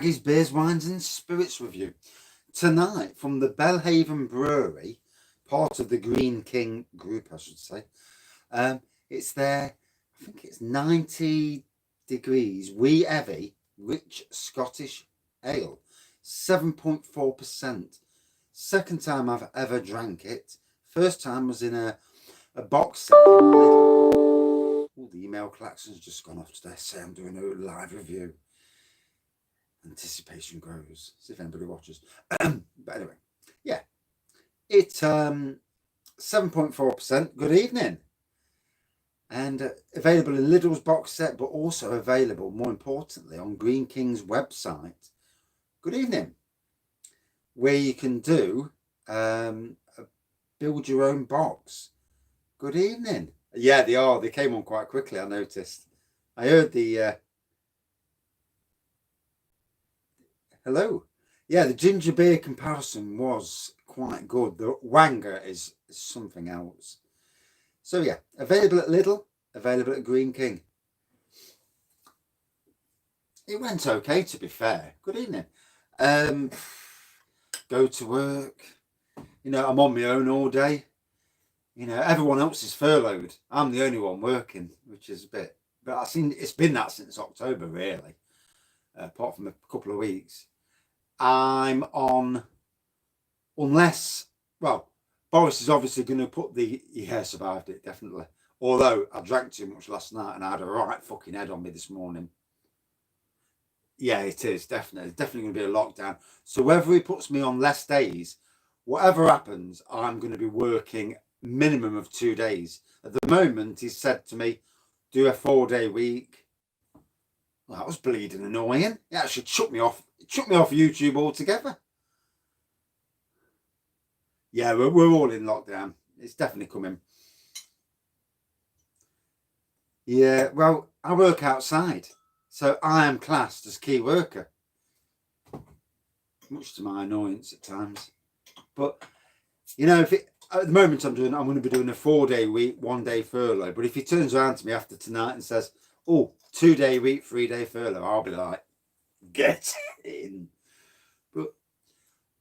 Maggie's Beers, Wines and Spirits review. Tonight from the Belhaven Brewery, part of the Green King group, I should say. It's their, I think it's 90 degrees wee heavy, rich Scottish ale, 7.4%. Second time I've ever drank it. First time was in a box set. Oh, the email klaxon's just gone off today. Say I'm doing a live review. Anticipation grows. See if anybody watches. But anyway, yeah, it's 7.4%. Good evening, and available in Lidl's box set, but also available, more importantly, on Green King's website. Good evening, where you can do build your own box. Good evening. Yeah, they are. They came on quite quickly. I noticed. I heard the. Hello. Yeah, the ginger beer comparison was quite good. The Wanger is something else. So yeah, available at Lidl, available at Green King. It went okay, to be fair. Good evening. Go to work. You know, I'm on my own all day. You know, everyone else is furloughed. I'm the only one working, which is a bit. But I've seen it's been that since October, really. Apart from a couple of weeks. I'm on, unless, well, Boris is obviously going to put the, yeah, survived it, definitely. Although I drank too much last night and I had a right fucking head on me this morning. Yeah, it is, definitely. It's definitely going to be a lockdown. So whether he puts me on less days, whatever happens, I'm going to be working minimum of 2 days. At the moment, he said to me, do a 4-day week. Well, that was bleeding annoying. It actually shut me off YouTube altogether. Yeah, we're all in lockdown. It's definitely coming. Yeah, well, I work outside, so I am classed as key worker, much to my annoyance at times. But you know, if it, at the moment I'm going to be doing a 4-day week, 1-day furlough. But if he turns around to me after tonight and says, "Oh, 2-day week, 3-day furlough," I'll be like, "Get in." But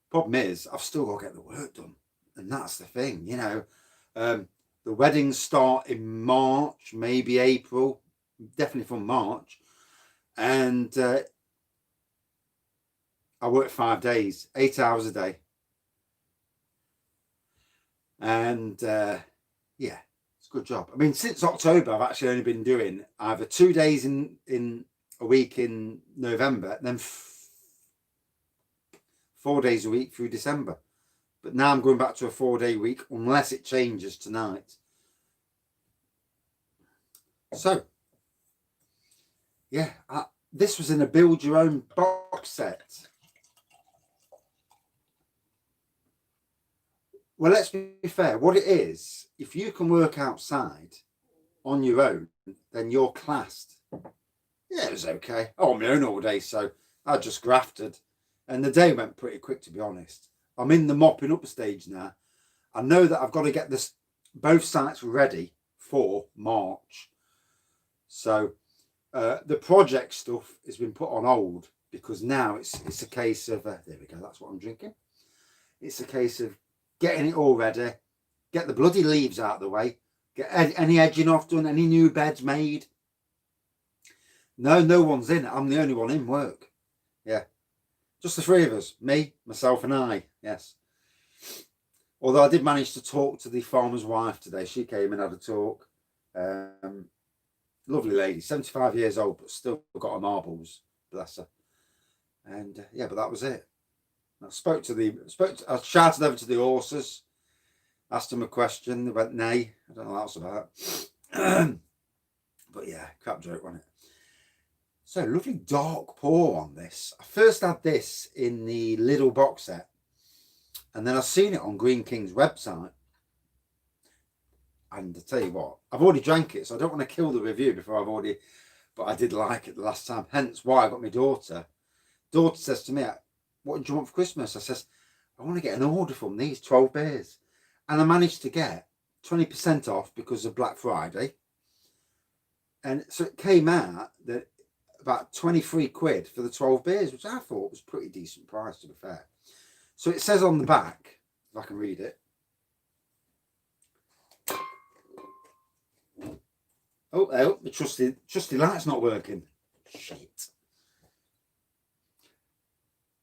problem is, I've still got to get the work done, and that's the thing. You know, the weddings start in March, maybe April, definitely from March, and I work 5 days, 8 hours a day, and yeah, it's a good job. I mean, since October, I've actually only been doing either 2 days in a week in November, then 4 days a week through December. But now I'm going back to a 4-day week unless it changes tonight. So, yeah, this was in a build your own box set. Well, let's be fair. What it is, if you can work outside on your own, then you're classed. Yeah, it was okay. Oh, on my own all day, so I just grafted. And the day went pretty quick, to be honest. I'm in the mopping up stage now. I know that I've got to get both sites ready for March. So the project stuff has been put on hold because now it's a case of, there we go, that's what I'm drinking. It's a case of getting it all ready, get the bloody leaves out of the way, get any edging off done, any new beds made. No one's in. I'm the only one in work. Yeah. Just the three of us, me, myself and I, yes. Although I did manage to talk to the farmer's wife today. She came and had a talk. Lovely lady, 75 years old, but still got her marbles, bless her. And yeah, but that was it. I I shouted over to the horses, asked them a question, they went nay. I don't know what that's about. But yeah, crap joke, wasn't it? So lovely dark pour on this. I first had this in the Lidl box set, and then I've seen it on Green King's website. And I tell you what, I've already drank it, so I don't want to kill the review before but I did like it the last time. Hence why I got my daughter. Daughter says to me, "What do you want for Christmas?" I says, "I want to get an order from these 12 beers." And I managed to get 20% off because of Black Friday. And so it came out that about 23 quid for the 12 beers, which I thought was pretty decent price, to be fair. So it says on the back, if I can read it. Oh, the trusty light's not working. Shit.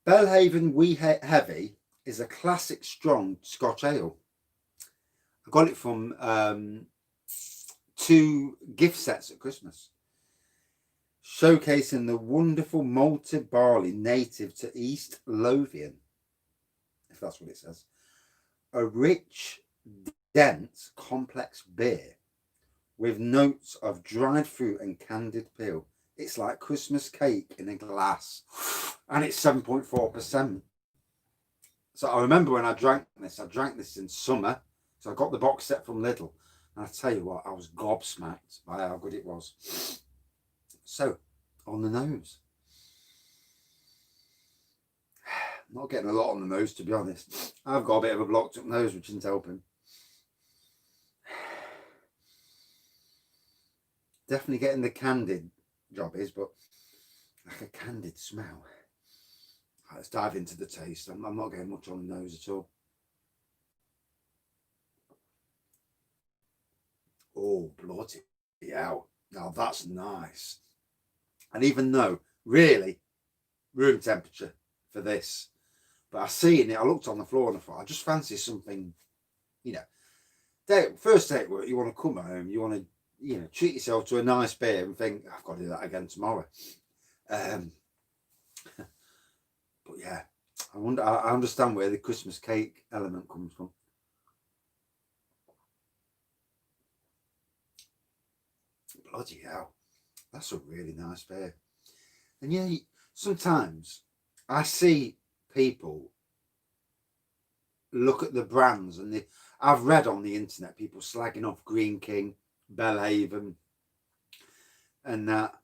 Belhaven Wee Heavy is a classic strong Scotch Ale. I got it from 2 gift sets at Christmas, showcasing the wonderful malted barley native to East Lothian, if that's what it says. A rich, dense, complex beer with notes of dried fruit and candied peel. It's like Christmas cake in a glass, and it's 7.4%. So I remember when I drank this in summer. So I got the box set from Lidl, and I tell you what, I was gobsmacked by how good it was. So, on the nose. I'm not getting a lot on the nose, to be honest. I've got a bit of a blocked up nose, which isn't helping. Definitely getting the candied job is, but like a candied smell. Let's dive into the taste. I'm not getting much on the nose at all. Oh, bloody hell. Now that's nice. And even though, really, room temperature for this, but I seen it, I looked on the floor and I thought, I just fancy something, first day at work, you want to come home, you want to, treat yourself to a nice beer and think, I've got to do that again tomorrow. But yeah, I understand where the Christmas cake element comes from. Bloody hell, that's a really nice beer. And sometimes I see people look at the brands, and I've read on the internet people slagging off Green King, Belhaven, and that,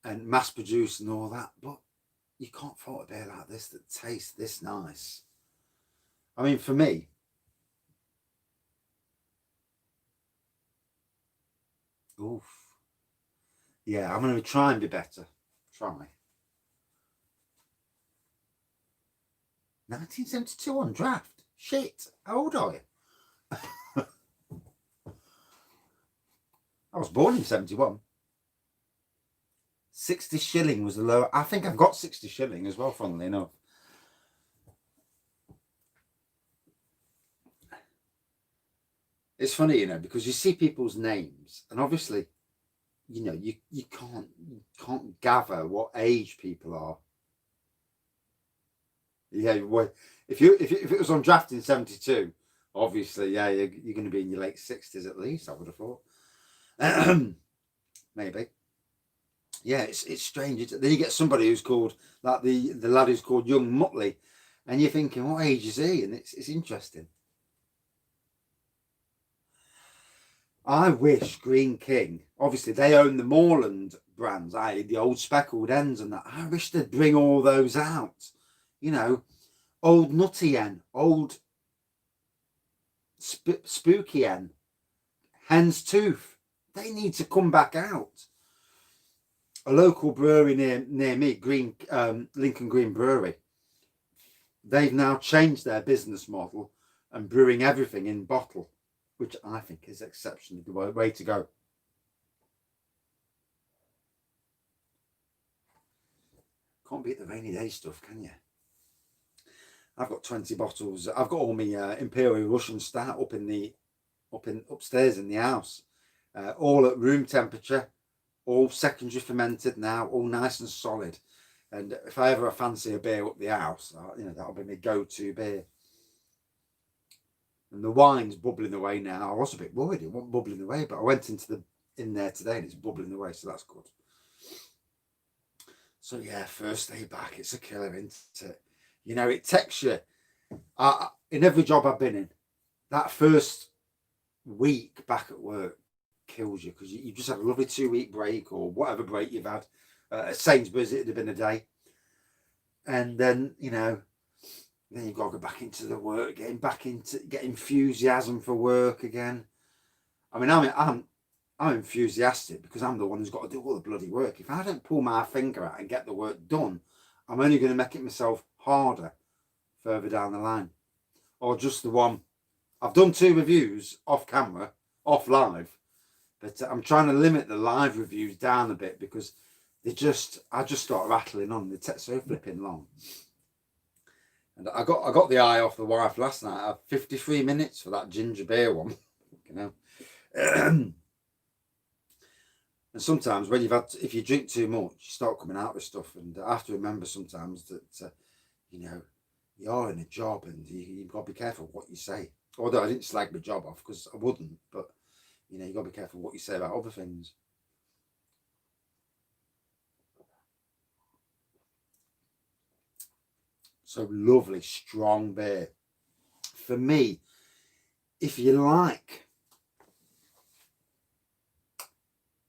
and mass produced and all that, but you can't fault a beer like this that tastes this nice. I mean, for me, oof, yeah, I'm going to try and be better. Try. 1972 on draft. Shit, how old are you? I was born in 71. 60 shilling was the low. I think I've got 60 shilling as well, funnily enough. It's funny, because you see people's names, and obviously, you can't gather what age people are. Yeah, well, if it was on draft in 72, obviously, yeah, you're going to be in your late 60s at least, I would have thought. Maybe. Yeah, it's strange. Then you get somebody who's called, like the lad who's called Young Mutley, and you're thinking, what age is he? And it's interesting. I wish Green King, obviously they own the Moorland brands, i.e. the old speckled ends and that. I wish they'd bring all those out. Old Nutty Hen, old Spooky Hen, Hen's Tooth. They need to come back out. A local brewery near me, Lincoln Green Brewery, they've now changed their business model and brewing everything in bottle, which I think is exceptionally the way to go. Can't beat the rainy day stuff, can you? I've got 20 bottles. I've got all my Imperial Russian Stout upstairs in the house, all at room temperature, all secondary fermented now, all nice and solid. And if I ever fancy a beer up the house, that'll be my go-to beer. And the wine's bubbling away now. I was a bit worried it wasn't bubbling away, but I went in there today and it's bubbling away, so that's good. So yeah, first day back, it's a killer, isn't it? It takes you, in every job I've been in, that first week back at work kills you, because you just had a lovely 2-week break or whatever break you've had. At Sainsbury's, it'd have been a day. And then, then you've got to go back into the work, get enthusiasm for work again. I mean, I'm enthusiastic because I'm the one who's got to do all the bloody work. If I don't pull my finger out and get the work done, I'm only going to make it myself harder further down the line. Or just the one. I've done 2 reviews off camera, off live, but I'm trying to limit the live reviews down a bit because I just start rattling on. They take so flipping long. And I got the eye off the wife last night. I had 53 minutes for that ginger beer one, you know. And sometimes when if you drink too much, you start coming out with stuff. And I have to remember sometimes that, you know, you're in a job and you've got to be careful what you say. Although I didn't slag my job off because I wouldn't, but, you know, you've got to be careful what you say about other things. So lovely, strong beer. For me, if you like,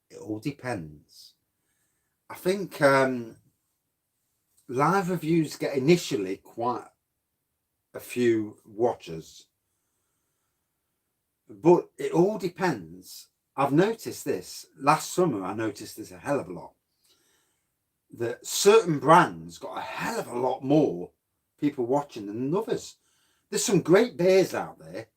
it all depends. I think live reviews get initially quite a few watchers, but it all depends. I've noticed this. Last summer, I noticed this a hell of a lot. That certain brands got a hell of a lot more people watching than others. There's some great beers out there,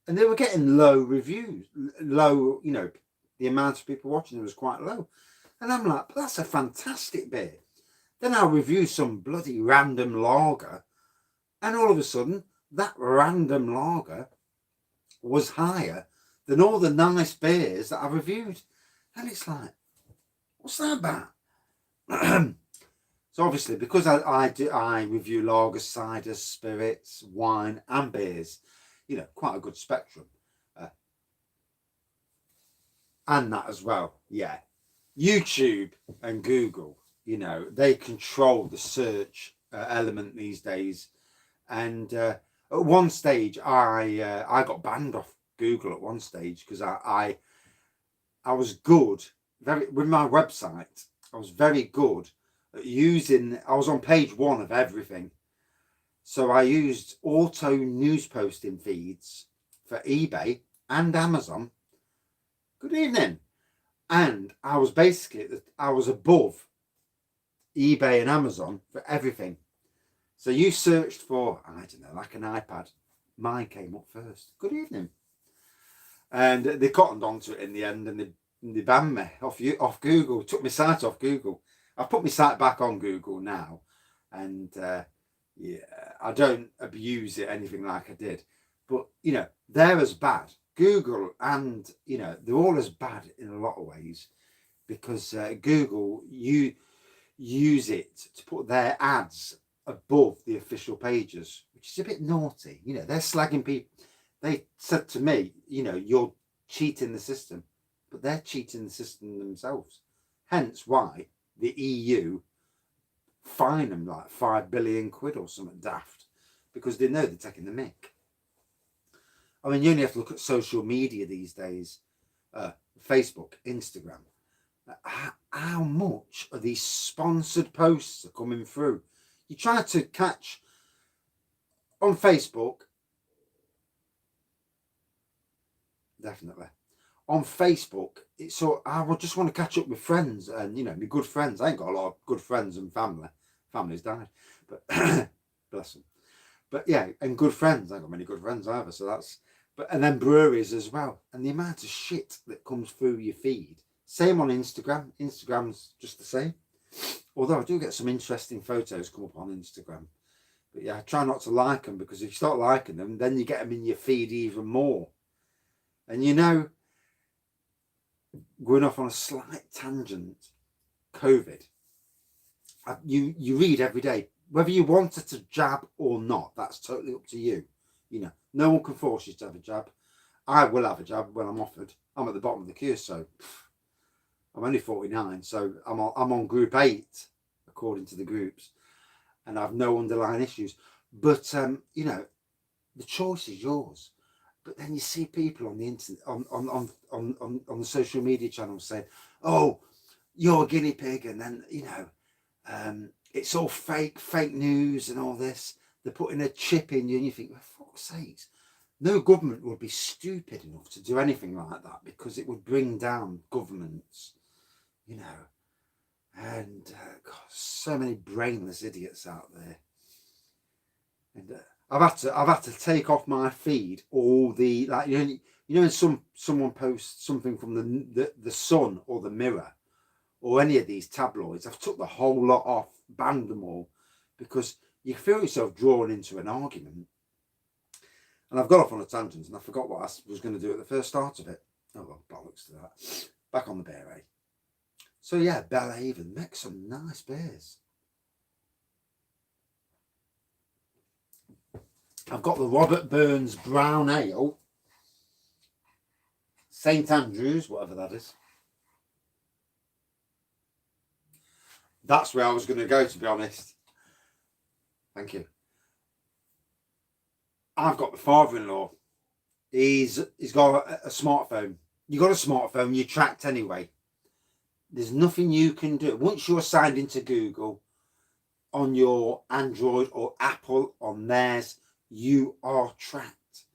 and they were getting low reviews. Low, you know, the amount of people watching it was quite low. And I'm like, that's a fantastic beer. Then I'll review some bloody random lager, and all of a sudden, that random lager was higher than all the nice beers that I reviewed. And it's like, what's that about? So obviously, because I review lager, cider, spirits, wine and beers, you know, quite a good spectrum. And that as well, yeah. YouTube and Google, you know, they control the search element these days. And at one stage, I got banned off Google at one stage because I was good, with my website. I was very good at I was on page 1 of everything. So I used auto news posting feeds for eBay and Amazon. Good evening. And I was above eBay and Amazon for everything. So you searched for, I don't know, like an iPad. Mine came up first. Good evening. And they cottoned onto it in the end, and they banned me off Google. Took my site off Google. I've put my site back on Google now, and yeah, I don't abuse it anything like I did. But you know, they're as bad. Google and, you know, they're all as bad in a lot of ways, because Google, you use it to put their ads above the official pages, which is a bit naughty. You know, they're slagging people. They said to me, you know, you're cheating the system, but they're cheating the system themselves. Hence why the EU fine them like 5 billion quid or something daft, because they know they're taking the mick. I mean, you only have to look at social media these days, Facebook, Instagram. How much of these sponsored posts are coming through? You try to catch on Facebook, definitely. On Facebook, it's so I would just want to catch up with friends and, you know, my good friends. I ain't got a lot of good friends and family. Family's died, but bless them. But yeah, and good friends. I ain't got many good friends either, so that's. And then breweries as well, and the amount of shit that comes through your feed. Same on Instagram. Instagram's just the same. Although I do get some interesting photos come up on Instagram. But yeah, I try not to like them, because if you start liking them, then you get them in your feed even more. And you know, going off on a slight tangent, COVID. You read every day, whether you wanted to jab or not. That's totally up to you. You know, no one can force you to have a jab. I will have a jab when I'm offered. I'm at the bottom of the queue, so I'm only 49, so I'm on group 8 according to the groups, and I've no underlying issues. But you know, the choice is yours. But then you see people on the internet, on the social media channels saying, "Oh, you're a guinea pig," and then, you know, it's all fake news and all this. They're putting a chip in you, and you think, for fuck's sakes, No government would be stupid enough to do anything like that, because it would bring down governments, you know. And God, so many brainless idiots out there. And I've had to take off my feed all the, like, you know when someone posts something from the Sun or the Mirror or any of these tabloids, I've took the whole lot off, banned them all, because you feel yourself drawn into an argument. And I've got off on a tangent and I forgot what I was going to do at the first start of it. Oh well, bollocks to that. Back on the beer, eh? So yeah, Belhaven makes some nice beers. I've got the Robert Burns Brown Ale, St Andrews, whatever that is. That's where I was going to go, to be honest. Thank you. I've got the father-in-law. He's got a smartphone. You got a smartphone, you're tracked anyway. There's nothing you can do. Once you're signed into Google on your Android or Apple on theirs, you are tracked.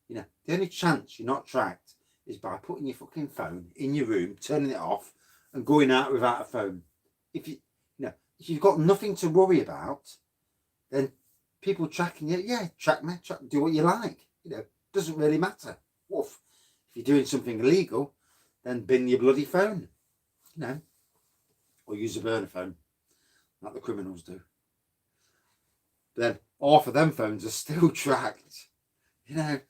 You know, the only chance you're not tracked is by putting your fucking phone in your room, turning it off, and going out without a phone. If if you've got nothing to worry about, then people tracking you, yeah, track me, do what you like. You know, doesn't really matter. Woof. If you're doing something illegal, then bin your bloody phone. You know, or use a burner phone, like the criminals do. But then half of them phones are still tracked. You know,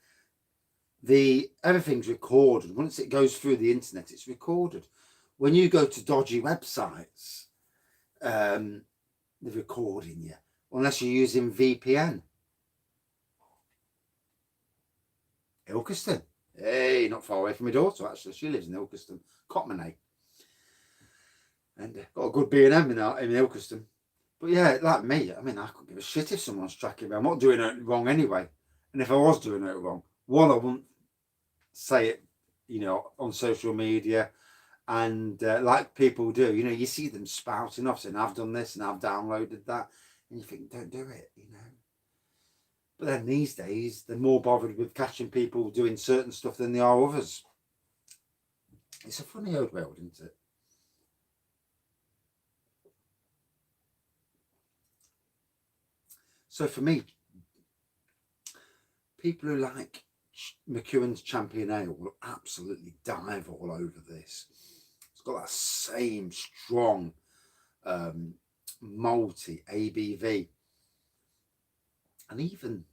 everything's recorded. Once it goes through the internet, it's recorded. When you go to dodgy websites, they're recording you, unless you're using VPN. Ilkeston. Hey, not far away from my daughter, actually. She lives in Ilkeston, Cotmanay. And got a good B&M in Ilkeston. But yeah, like me, I mean, I couldn't give a shit if someone's tracking me. I'm not doing it wrong anyway. And if I was doing it wrong, one, I wouldn't say it, on social media. And like people do, you see them spouting off saying, I've done this and I've downloaded that. And you think, don't do it, But then these days, they're more bothered with catching people doing certain stuff than they are others. It's a funny old world, isn't it? So for me, people who like McEwen's Champion Ale will absolutely dive all over this. It's got that same strong malty ABV. And even,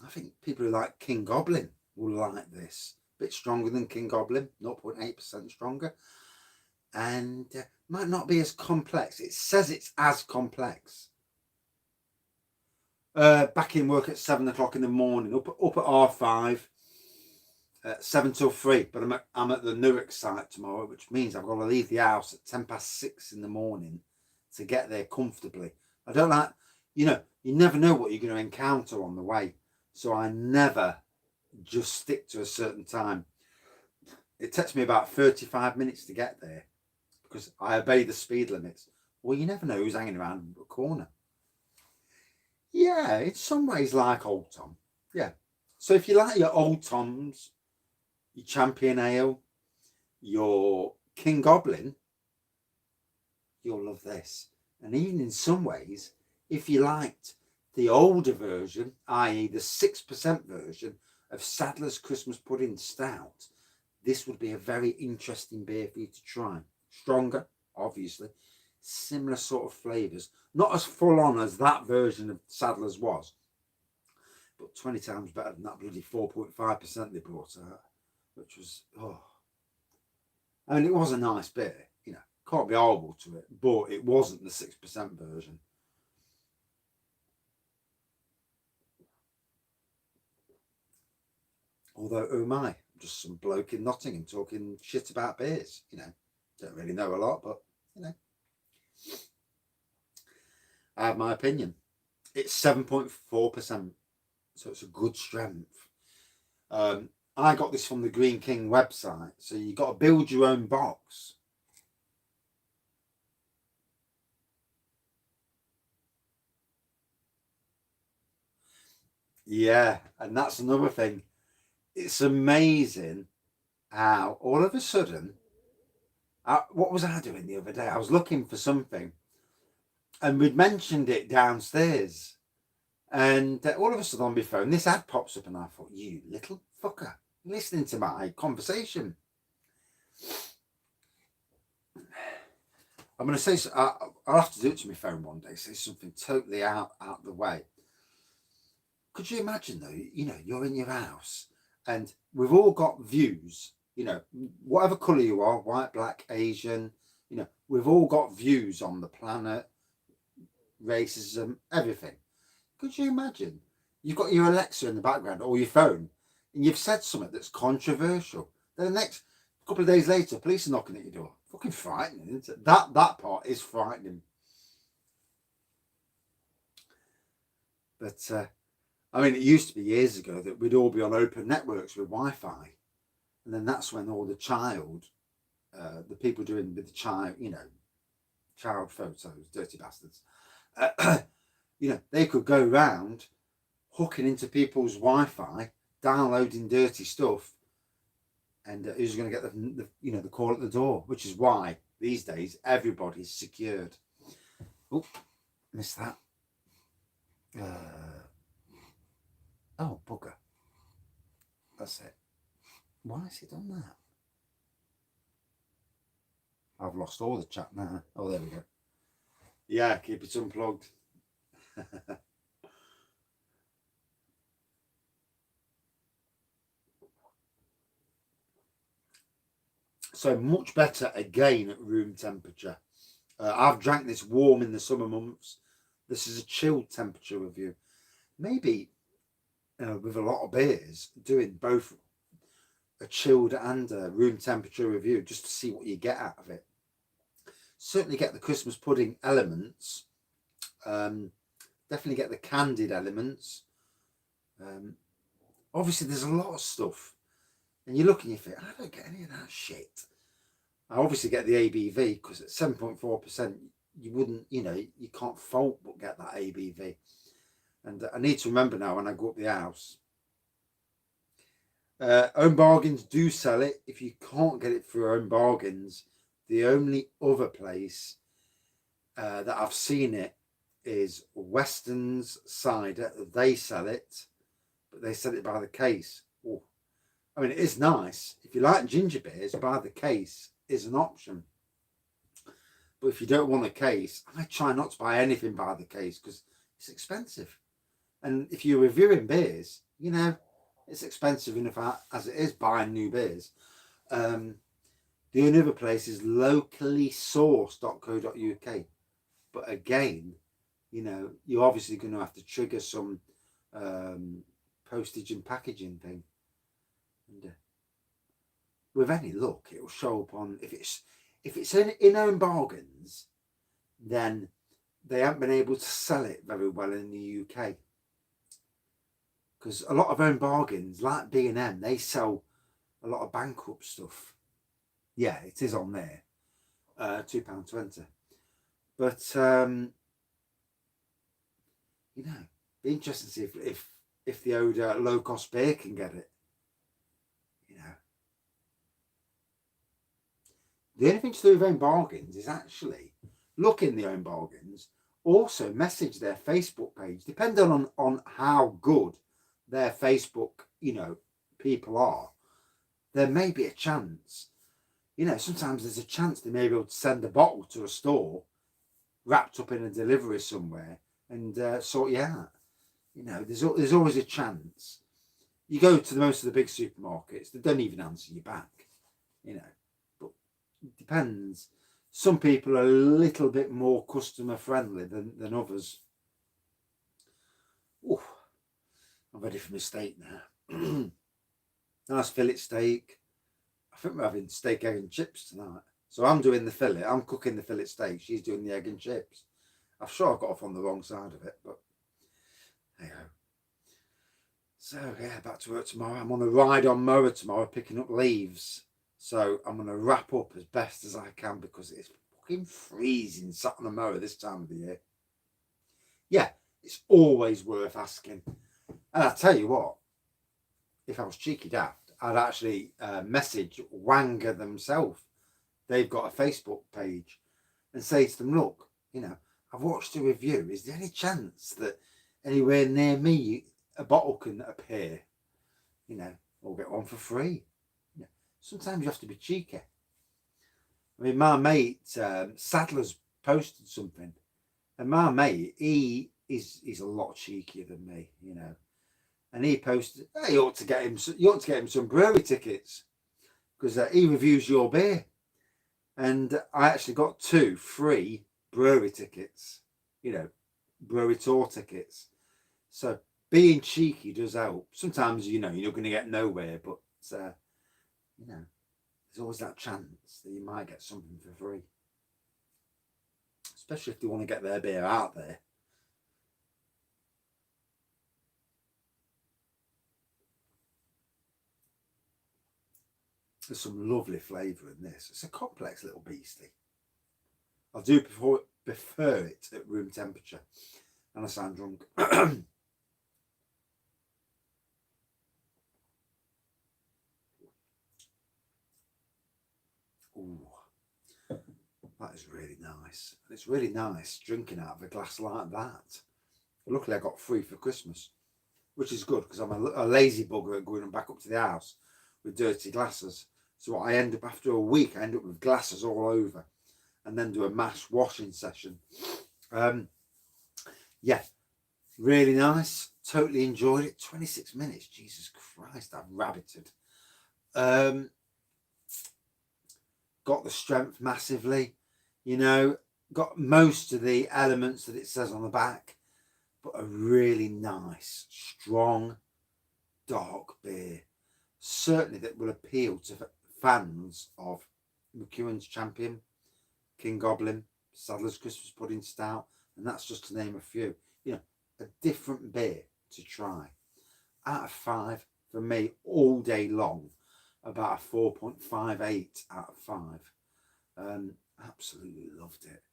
I think people who like King Goblin will like this. A bit stronger than King Goblin, 0.8% stronger. And might not be as complex. It says it's as complex. Back in work at 7 o'clock in the morning, up at R5, 7 till 3. But I'm at the Newark site tomorrow, which means I've got to leave the house at 6:10 in the morning to get there comfortably. I don't like, you never know what you're going to encounter on the way. So I never just stick to a certain time. It takes me about 35 minutes to get there because I obey the speed limits. Well, you never know who's hanging around the corner. Yeah, in some ways like Old Tom. Yeah. So if you like your Old Toms, your Champion Ale, your King Goblin, you'll love this. And even in some ways, if you liked the older version, i.e. the 6% version of Sadler's Christmas Pudding Stout, this would be a very interesting beer for you to try. Stronger, obviously. Similar sort of flavours. Not as full on as that version of Sadler's was, but 20 times better than that bloody 4.5% they brought out, which was, I mean, it was a nice beer, can't be horrible to it, but it wasn't the 6% version. Although, oh my, I'm just some bloke in Nottingham talking shit about beers, don't really know a lot, but, I have my opinion. It's 7.4%, so it's a good strength. I got this from the Green King website, so you got to build your own box. Yeah, and that's another thing. it's amazing how all of a sudden, what was I doing the other day? I was looking for something, and we'd mentioned it downstairs, and all of a sudden on my phone, this ad pops up, and I thought, you little fucker, listening to my conversation. I'm going to say, I'll have to do it to my phone one day, say something totally out of the way. Could you imagine though, you're in your house and we've all got views, whatever colour you are, white, black, Asian, we've all got views on the planet, racism, everything. Could you imagine? You've got your Alexa in the background or your phone and you've said something that's controversial. Then the next couple of days later, police are knocking at your door. Fucking frightening, isn't it? That part is frightening. But I mean, it used to be years ago that we'd all be on open networks with Wi-Fi, and then that's when all the people doing with the child, child photos, dirty bastards, they could go round hooking into people's Wi-Fi, downloading dirty stuff, and who's going to get the call at the door? Which is why these days everybody's secured. Oh, missed that. Oh, bugger. That's it. Why has it done that? I've lost all the chat now. Oh, there we go. Yeah, keep it unplugged. So much better again at room temperature. I've drank this warm in the summer months. This is a chilled temperature review. Maybe with a lot of beers, doing both a chilled and a room temperature review just to see what you get out of it. Certainly get the Christmas pudding elements. Definitely get the candied elements. Obviously, there's a lot of stuff. And you look and you think, I don't get any of that shit. I obviously get the ABV because at 7.4%, you wouldn't, you can't fault but get that ABV. And I need to remember now when I go up the house. Own Bargains do sell it. If you can't get it through Own Bargains, the only other place that I've seen it is Weston's Cider. They sell it, but they sell it by the case. Ooh. I mean, it is nice. If you like ginger beers, by the case is an option. But if you don't want a case, I try not to buy anything by the case because it's expensive. And if you're reviewing beers, it's expensive enough as it is buying new beers. The only other place is locallysourced.co.uk. But again, you're obviously going to have to trigger some postage and packaging thing. And with any luck, it'll show up on, if it's in Own Bargains, then they haven't been able to sell it very well in the UK. Because a lot of Own Bargains, like B&M, they sell a lot of bankrupt stuff. Yeah, it is on there. £2.20. But, be interesting to see if the old low-cost beer can get it. The only thing to do with Own Bargains is actually look in the Own Bargains, also message their Facebook page, depending on how good their Facebook, people are. There may be a chance. Sometimes there's a chance they may be able to send a bottle to a store wrapped up in a delivery somewhere and sort you out. There's always a chance. You go to most of the big supermarkets, they don't even answer you back. But it depends. Some people are a little bit more customer friendly than others. Ooh, I'm ready for my steak now. Nice fillet steak. I think we're having steak, egg and chips tonight. So I'm doing the fillet. I'm cooking the fillet steak. She's doing the egg and chips. I'm sure I got off on the wrong side of it, but hey ho. So yeah, back to work tomorrow. I'm on a ride on mower tomorrow, picking up leaves. So I'm going to wrap up as best as I can because it's fucking freezing sat on a mower this time of the year. Yeah, it's always worth asking. And I tell you what, if I was cheeky daft, I'd actually message Wanger themselves. They've got a Facebook page, and say to them, look, you know, I've watched a review. Is there any chance that anywhere near me a bottle can appear? You know, or get one for free. You know, sometimes you have to be cheeky. I mean, my mate Sadler's posted something, and my mate, he's a lot cheekier than me, you know. And he posted, hey, you ought to get him some brewery tickets because he reviews your beer. And I actually got 2 free brewery tickets, you know, brewery tour tickets. So being cheeky does help. Sometimes, you know, you're not going to get nowhere, but, you know, there's always that chance that you might get something for free. Especially if they want to get their beer out there. There's some lovely flavour in this. It's a complex little beastie. I do prefer it at room temperature. And I sound drunk. Ooh, that is really nice. It's really nice drinking out of a glass like that. Luckily I got 3 for Christmas, which is good because I'm a lazy bugger at going back up to the house with dirty glasses. So what I end up, after a week, I end up with glasses all over and then do a mass washing session. Yeah, really nice. Totally enjoyed it. 26 minutes. Jesus Christ, I've rabbited. Got the strength massively, you know, got most of the elements that it says on the back, but a really nice, strong, dark beer. Certainly that will appeal to fans of McEwen's Champion, King Goblin, Sadler's Christmas Pudding Stout, and that's just to name a few. You know, a different beer to try. Out of 5 for me all day long, about a 4.58 out of 5. Absolutely loved it.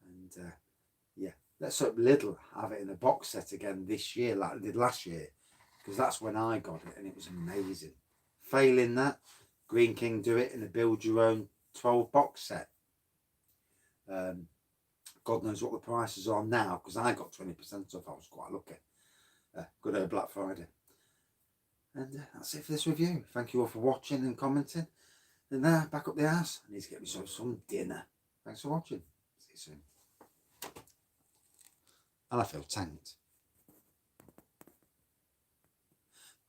And yeah, let's hope Lidl have it in a box set again this year like they did last year, because that's when I got it and it was amazing. Failing that, Green King do it in a build your own 12 box set. God knows what the prices are now, because I got 20% off. I was quite lucky. Good old Black Friday. And that's it for this review. Thank you all for watching and commenting. And back up the arse. I need to get myself some dinner. Thanks for watching. See you soon. And I feel tanked.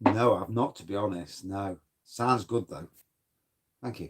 No, I've not, to be honest. No. Sounds good though. Thank you.